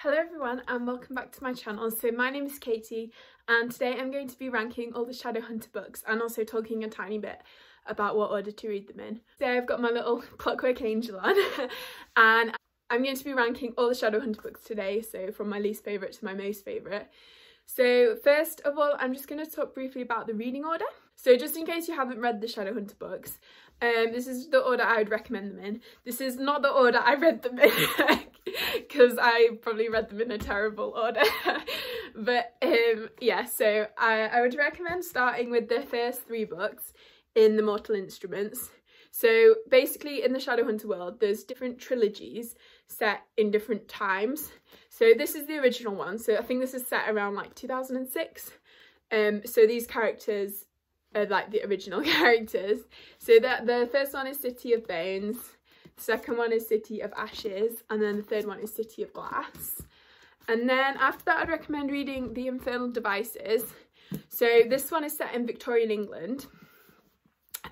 Hello everyone and welcome back to my channel. So my name is Katie and today I'm going to be ranking all the Shadowhunter books and also talking a tiny bit about what order to read them in. Today I've got my little Clockwork Angel on and I'm going to be ranking all the Shadowhunter books today, so from my least favourite to my most favourite. So first of all, I'm just going to talk briefly about the reading order. So just in case you haven't read the Shadowhunter books, this is the order I would recommend them in. This is not the order I read them in because I probably read them in a terrible order. But yeah, so I would recommend starting with the first 3 books in the Mortal Instruments. So basically in the Shadowhunter world, there's different trilogies set in different times. So this is the original one. So I think this is set around like 2006. So these characters are like the original characters. So that the first one is City of Bones, the second one is City of Ashes, and then the third one is City of Glass. And then after that, I'd recommend reading The Infernal Devices. So this one is set in Victorian England,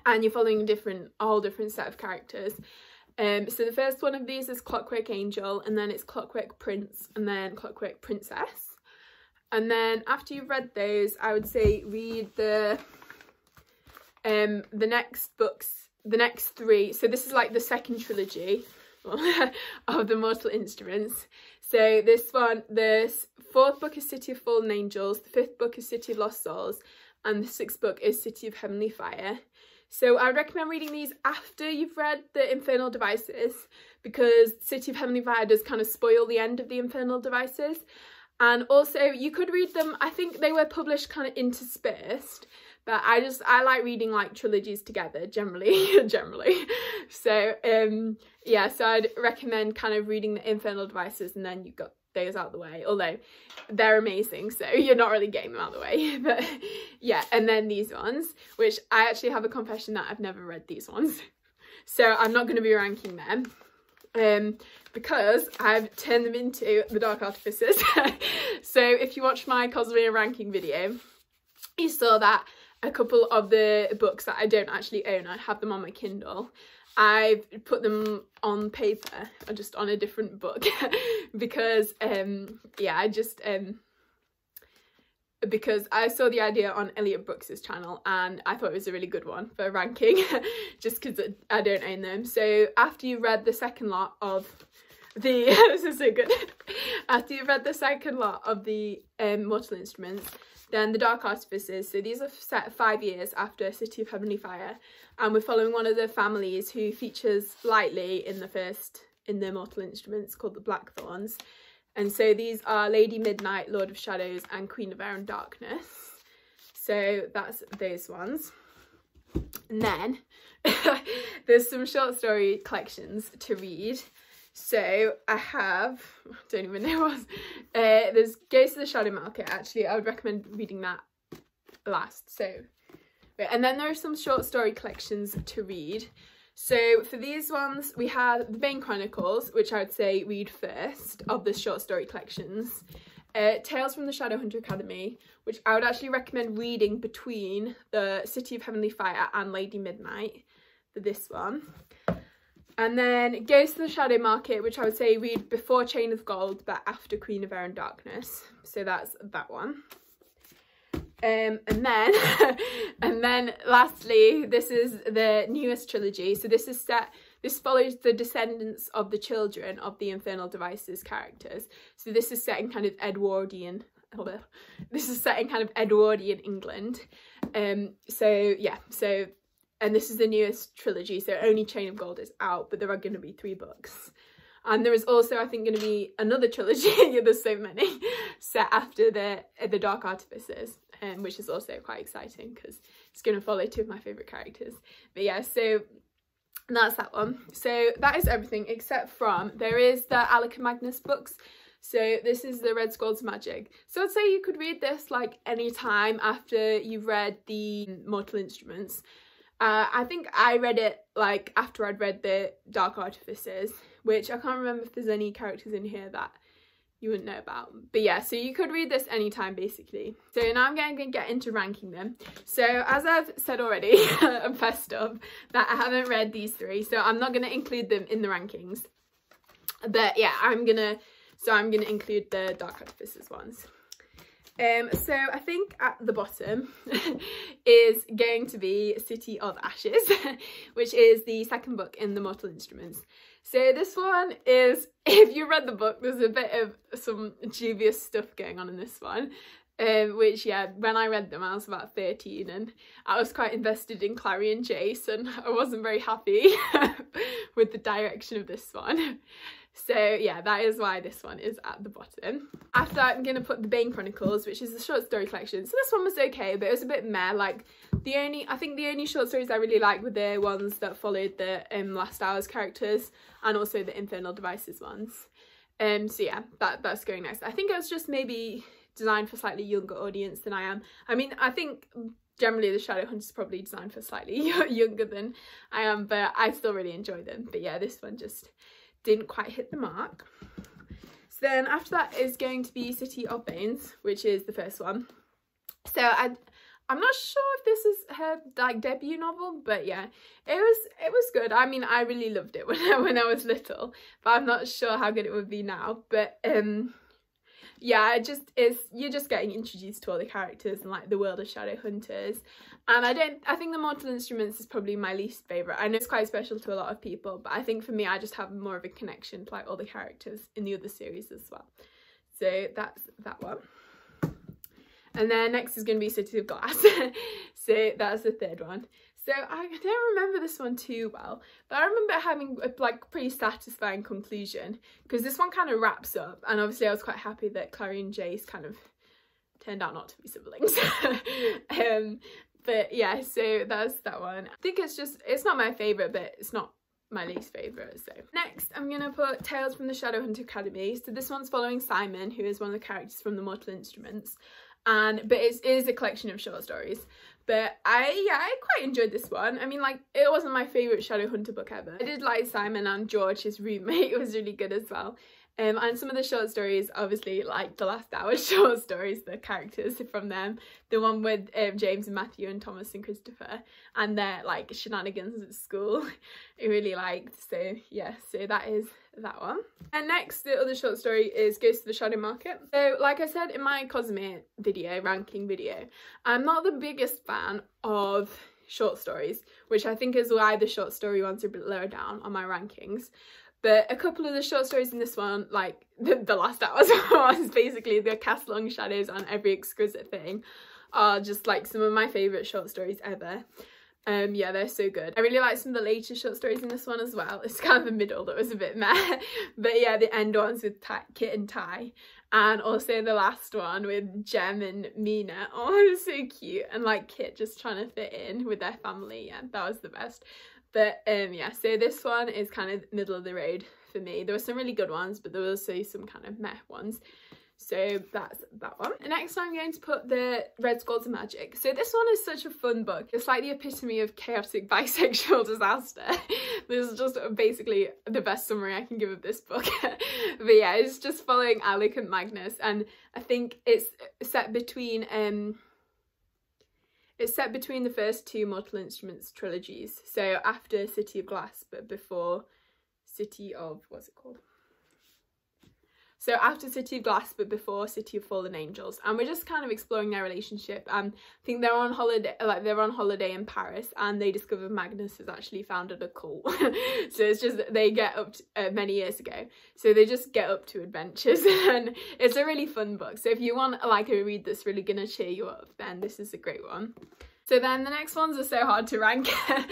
and you're following a whole different set of characters. So the first one of these is Clockwork Angel, and then it's Clockwork Prince, and then Clockwork Princess. And then after you've read those, I would say read the next books, the next 3. So this is like the second trilogy of the Mortal Instruments. So this one, the 4th book is City of Fallen Angels, the 5th book is City of Lost Souls, and the 6th book is City of Heavenly Fire. So I would recommend reading these after you've read the Infernal Devices, because City of Heavenly Fire does kind of spoil the end of the Infernal Devices. And also you could read them, I think they were published kind of interspersed, but I like reading like trilogies together generally. So yeah, so I'd recommend kind of reading the Infernal Devices and then you've got those out of the way, although they're amazing, so you're not really getting them out of the way. But yeah, and then these ones, which I actually have a confession that I've never read these ones, so I'm not going to be ranking them because I've turned them into the Dark Hospices. So if you watched my Cosmere ranking video, you saw that a couple of the books that I don't actually own, I have them on my Kindle, I've put them on paper or just on a different book because yeah, I just because I saw the idea on Elliot Brooks's channel and I thought it was a really good one for ranking just because I don't own them. So after you read the second lot of the this is so good. After you've read the second lot of the Mortal Instruments, then the Dark Hospices, so these are set 5 years after City of Heavenly Fire, and we're following one of the families who features lightly in the Mortal Instruments, called the Blackthorns. And so these are Lady Midnight, Lord of Shadows, and Queen of Air and Darkness. So that's those ones. And then there's some short story collections to read. So I have, I don't even know what, there's Ghost of the Shadow Market. Actually, I would recommend reading that last. So, and then there are some short story collections to read. So for these ones, we have the Bane Chronicles, which I would say read first of the short story collections. Tales from the Shadowhunter Academy, which I would actually recommend reading between the City of Heavenly Fire and Lady Midnight for this one. And then Ghost of the Shadow Market, which I would say read before Chain of Gold but after Queen of Air and Darkness. So that's that one. And then lastly, this is the newest trilogy. So this follows the descendants of the children of the Infernal Devices characters. So this is set in kind of Edwardian England. So yeah, so. And this is the newest trilogy, so only Chain of Gold is out, but there are going to be 3 books. And there is also, I think, going to be another trilogy, there's so many, set after the Dark Artificers, which is also quite exciting because it's going to follow 2 of my favourite characters. But yeah, so that's that one. So that is everything except from, there is the Alec and Magnus books. So this is the Red Squad's Magic. So I'd say you could read this like any time after you've read the Mortal Instruments. I think I read it like after I'd read the Dark Artificers, which I can't remember if there's any characters in here that you wouldn't know about. But yeah, so you could read this anytime basically. So now I'm going to get into ranking them. So as I've said already, I'm fessed up that I haven't read these 3, so I'm not going to include them in the rankings. But yeah, I'm gonna so I'm going to include the Dark Hospices ones. So I think at the bottom is going to be City of Ashes, which is the second book in the Mortal Instruments. So this one is, if you read the book, there's a bit of some dubious stuff going on in this one. Which, yeah, when I read them I was about 13 and I was quite invested in Clary and Jace, and I wasn't very happy with the direction of this one. So yeah, that is why this one is at the bottom. After that, I'm going to put the Bane Chronicles, which is a short story collection. So this one was okay, but it was a bit meh. Like, I think the only short stories I really liked were the ones that followed the Last Hours characters, and also the Infernal Devices ones. So yeah, that's going next. I think it was just maybe designed for slightly younger audience than I am. I mean, I think generally the Shadowhunters is probably designed for slightly younger than I am, but I still really enjoy them. But yeah, this one just didn't quite hit the mark. So then after that is going to be City of Banes, which is the first one. So I'm not sure if this is her like debut novel, but yeah, it was good. I mean, I really loved it when I was little, but I'm not sure how good it would be now. But yeah, you're just getting introduced to all the characters and like the world of Shadowhunters. And I think the Mortal Instruments is probably my least favourite. I know it's quite special to a lot of people, but I think for me, I just have more of a connection to like all the characters in the other series as well. So that's that one. And then next is going to be City of Glass. So that's the third one. So I don't remember this one too well, but I remember having a like pretty satisfying conclusion, because this one kind of wraps up, and obviously I was quite happy that Clary and Jace kind of turned out not to be siblings. But yeah, so that's that one. I think it's not my favourite, but it's not my least favourite. So next I'm gonna put Tales from the Shadowhunter Academy. So this one's following Simon, who is one of the characters from the Mortal Instruments, but it is a collection of short stories. But I quite enjoyed this one. I mean, like, it wasn't my favourite Shadowhunter book ever. I did like Simon and George, his roommate, was really good as well. And some of the short stories, obviously, like the Last Hour short stories, the characters from them, the one with James and Matthew and Thomas and Christopher, and their like shenanigans at school, I really liked. So yeah, so that is that one. And next, the other short story is Ghost of the Shadow Market. So like I said in my Cosmere video, ranking video, I'm not the biggest fan of short stories, which I think is why the short story ones are a bit lower down on my rankings. But a couple of the short stories in this one, like the Last Hours was basically the cast long shadows on every exquisite thing, are just like some of my favourite short stories ever. Yeah, they're so good. I really like some of the later short stories in this one as well. It's kind of the middle that was a bit meh. But yeah, the end ones with Kit and Ty. And also the last one with Jem and Mina. Oh, it was so cute. And like Kit just trying to fit in with their family. Yeah, that was the best. But yeah, so this one is kind of middle of the road for me. There were some really good ones, but there were also some kind of meh ones. So that's that one. And next I'm going to put the Red Skulls of Magic. So this one is such a fun book. It's like the epitome of chaotic bisexual disaster. This is just basically the best summary I can give of this book. But yeah, it's just following Alec and Magnus, and I think it's set between the first two Mortal Instruments trilogies. So after City of Glass, but before City of, what's it called? So after City of Glass, but before City of Fallen Angels. And we're just kind of exploring their relationship. I think they're on holiday in Paris, and they discover Magnus has actually founded a cult. So it's just, they get up to, many years ago. So they just get up to adventures, and it's a really fun book. So if you want like a read that's really gonna cheer you up, then this is a great one. So then the next ones are so hard to rank, but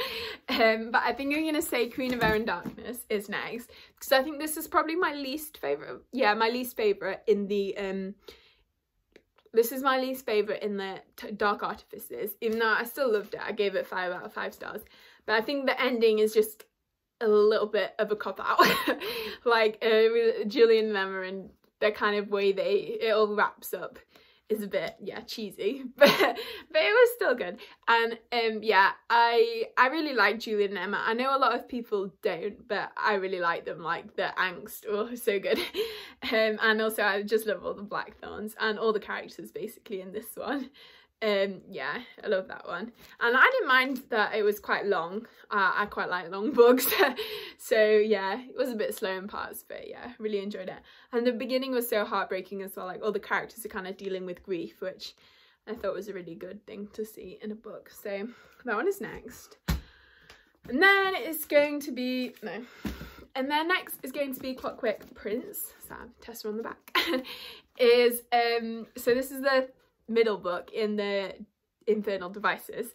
I think I'm going to say Queen of Air and Darkness is next, because I think this is probably my least favourite, yeah, my least favourite in the, this is my least favourite in the Dark Artifices, even though I still loved it. I gave it 5 out of 5 stars, but I think the ending is just a little bit of a cop-out, like with Julian and Emma and the kind of way it all wraps up is a bit, yeah, cheesy, but it was still good. And yeah, I really like Julian and Emma. I know a lot of people don't, but I really like them. Like the angst, oh, so good. And also I just love all the Blackthorns and all the characters basically in this one. Yeah, I love that one, and I didn't mind that it was quite long. I quite like long books. So yeah, it was a bit slow in parts, but yeah, really enjoyed it. And the beginning was so heartbreaking as well, like all the characters are kind of dealing with grief, which I thought was a really good thing to see in a book. So that one is next. And then it's going to be, no. And then next is going to be Clockwork Prince. So Tessa on the back. Is, so this is the middle book in the Infernal Devices.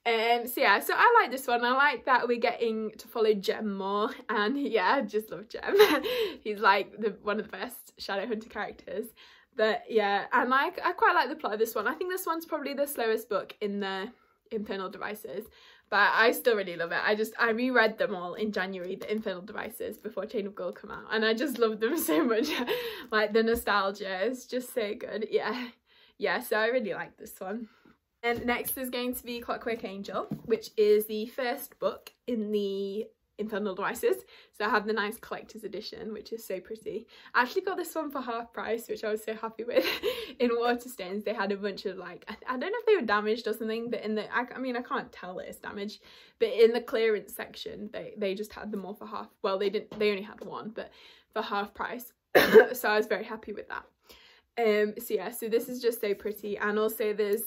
So yeah, so I like this one. I like that we're getting to follow Jem more, and yeah, I just love Jem. He's like one of the best Shadowhunter characters. But yeah, and I quite like the plot of this one. I think this one's probably the slowest book in the Infernal Devices, but I still really love it. I reread them all in January, the Infernal Devices, before Chain of Gold come out, and I just love them so much. Like the nostalgia is just so good. Yeah, so I really like this one. And next is going to be Clockwork Angel, which is the first book in the Infernal Devices. So I have the nice collector's edition, which is so pretty. I actually got this one for half price, which I was so happy with. In Waterstones, they had a bunch of like, I don't know if they were damaged or something, but in the, I mean, I can't tell that it's damaged, but in the clearance section, they just had them all for half. Well, they only had one, but for half price. So I was very happy with that. So yeah, so this is just so pretty, and also there's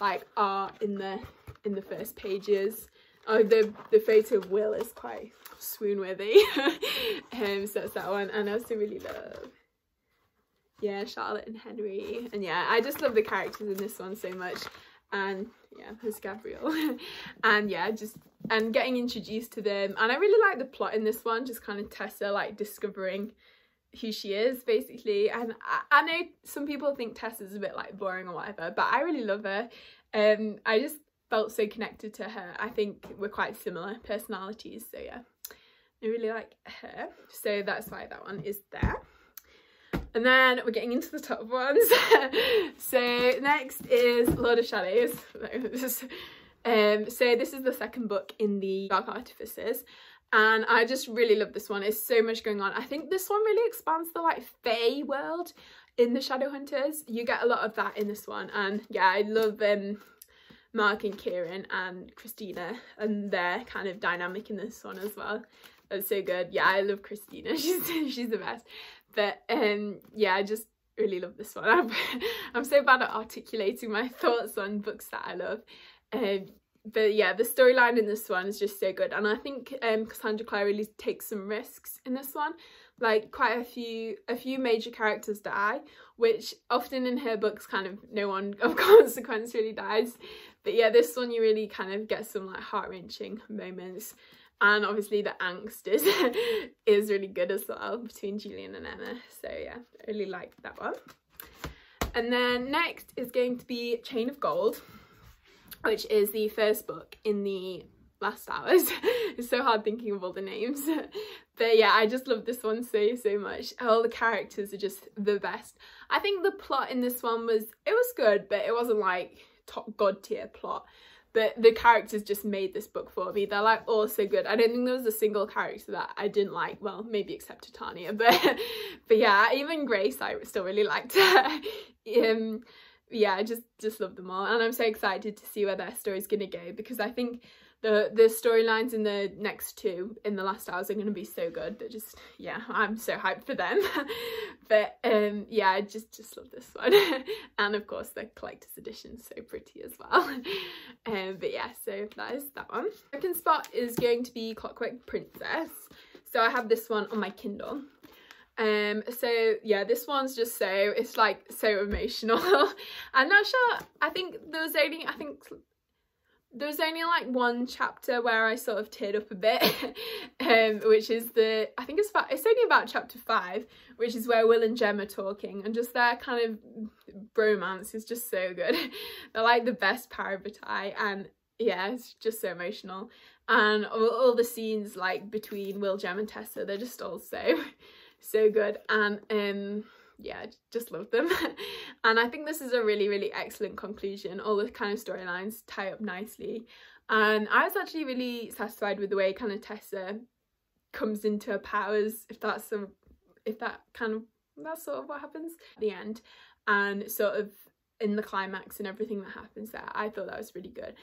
like art in the first pages. Oh, the photo of Will is quite swoon worthy. So that's that one. And I also really love, yeah, Charlotte and Henry, and yeah, I just love the characters in this one so much. And yeah, there's Gabriel. And yeah, and getting introduced to them, and I really like the plot in this one, just kind of Tessa like discovering who she is basically. And I know some people think Tessa's a bit like boring or whatever, but I really love her. I just felt so connected to her. I think we're quite similar personalities, so yeah, I really like her, so that's why that one is there. And then we're getting into the top ones. So next is Lord of Shadows. So this is the second book in the Dark Hospices, and I just really love this one. There's so much going on. I think this one really expands the like Fae world in the Shadowhunters. You get a lot of that in this one, and yeah, I love Mark and Kieran and Christina and their kind of dynamic in this one as well. That's so good. Yeah, I love Christina. She's the best. But yeah, I just really love this one. I'm so bad at articulating my thoughts on books that I love. But yeah, the storyline in this one is just so good, and I think Cassandra Clare really takes some risks in this one. Like quite a few major characters die, which often in her books kind of no one of consequence really dies. But yeah, this one you really kind of get some like heart-wrenching moments, and obviously the angst is really good as well between Julian and Emma. So yeah, I really like that one. And then next is going to be Chain of Gold, which is the first book in the Last Hours. It's so hard thinking of all the names. But yeah, I just love this one so much. All the characters are just the best. I think the plot in this one was good, but it wasn't like top god tier plot. But the characters just made this book for me. They're like all so good. I don't think there was a single character that I didn't like. Well, maybe except Titania, but yeah, even Grace I still really liked her. Yeah, I just love them all, and I'm so excited to see where their story's gonna go, because I think the storylines in the next two in the Last Hours are gonna be so good. That just, yeah, I'm so hyped for them. But yeah, I just love this one. And of course the collector's edition is so pretty as well. But yeah, so that is that one. Second spot is going to be Clockwork Princess. So I have this one on my Kindle. So yeah, this one's just it's like so emotional. I'm not sure, I think there was only like one chapter where I sort of teared up a bit, which is I think it's only about chapter 5, which is where Will and Jem are talking, and just their kind of bromance is just so good. They're like the best parabatai, and yeah, it's just so emotional. And all the scenes like between Will, Jem and Tessa, they're just all so good. And yeah, just love them. And I think this is a really excellent conclusion. All the kind of storylines tie up nicely, and I was actually really satisfied with the way kind of Tessa comes into her powers, if that's sort of what happens at the end, and sort of in the climax and everything that happens there. I thought that was really good.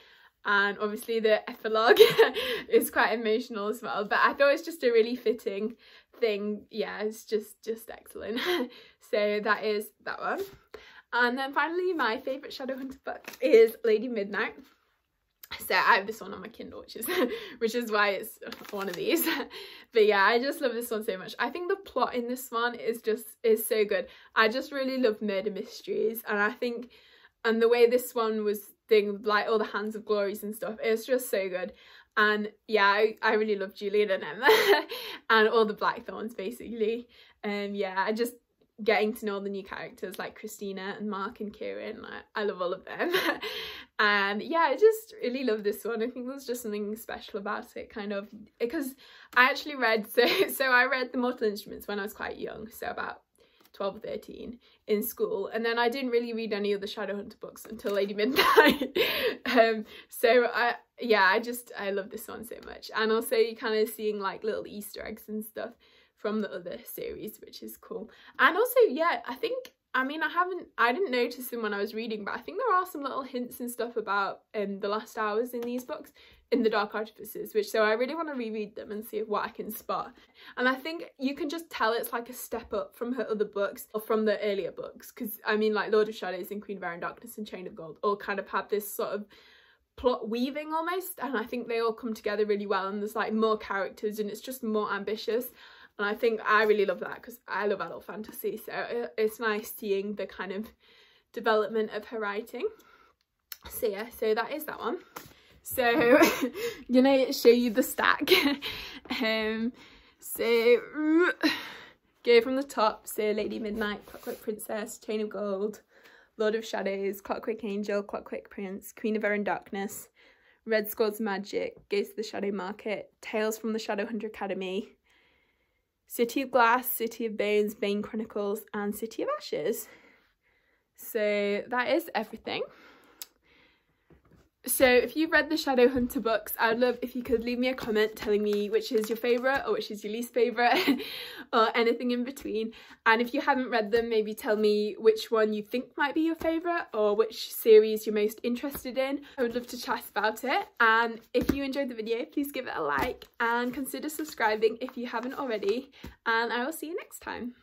And obviously the epilogue is quite emotional as well, but I thought it's just a really fitting thing. Yeah, it's just excellent. So that is that one. And then finally, my favourite Shadowhunter book is Lady Midnight. So I have this one on my Kindle, which is why it's one of these. But yeah, I just love this one so much. I think the plot in this one is so good. I just really love murder mysteries, and I think, and the way this one was doing like all the Hands of Glories and stuff, it's just so good. And yeah, I really love Julian and Emma and all the Blackthorns basically. Yeah, I just getting to know all the new characters like Christina and Mark and Kieran. I love all of them. And yeah, I just really love this one. I think there's just something special about it, kind of, because I actually read, so I read The Mortal Instruments when I was quite young, so about 12 or 13 in school, and then I didn't really read any of the Shadowhunter books until Lady Midnight. So I love this one so much. And also you kind of seeing like little Easter eggs and stuff from the other series, which is cool. And also, yeah, I didn't notice them when I was reading, but I think there are some little hints and stuff about the last hours in these books, in the Dark Hospices, so I really want to reread them and see what I can spot. And I think you can just tell it's like a step up from her other books, or from the earlier books, because I mean, like Lord of Shadows and Queen of Darkness and Chain of Gold all kind of have this sort of plot weaving almost, and I think they all come together really well, and there's like more characters and it's just more ambitious. And I think I really love that because I love adult fantasy, so it's nice seeing the kind of development of her writing. So yeah, so that is that one. So I'm gonna show you the stack. So go from the top. So Lady Midnight, Clockwork Princess, Chain of Gold, Lord of Shadows, Clockwork Angel, Clockwork Prince, Queen of Darkness, Red Squad's Magic, Ghost of the Shadow Market, Tales from the Shadowhunter Academy, City of Glass, City of Bones, Bane Chronicles, and City of Ashes. So that is everything. So if you've read the Shadowhunter books, I'd love if you could leave me a comment telling me which is your favourite or which is your least favourite or anything in between. And if you haven't read them, maybe tell me which one you think might be your favourite or which series you're most interested in. I would love to chat about it. And if you enjoyed the video, please give it a like and consider subscribing if you haven't already. And I will see you next time.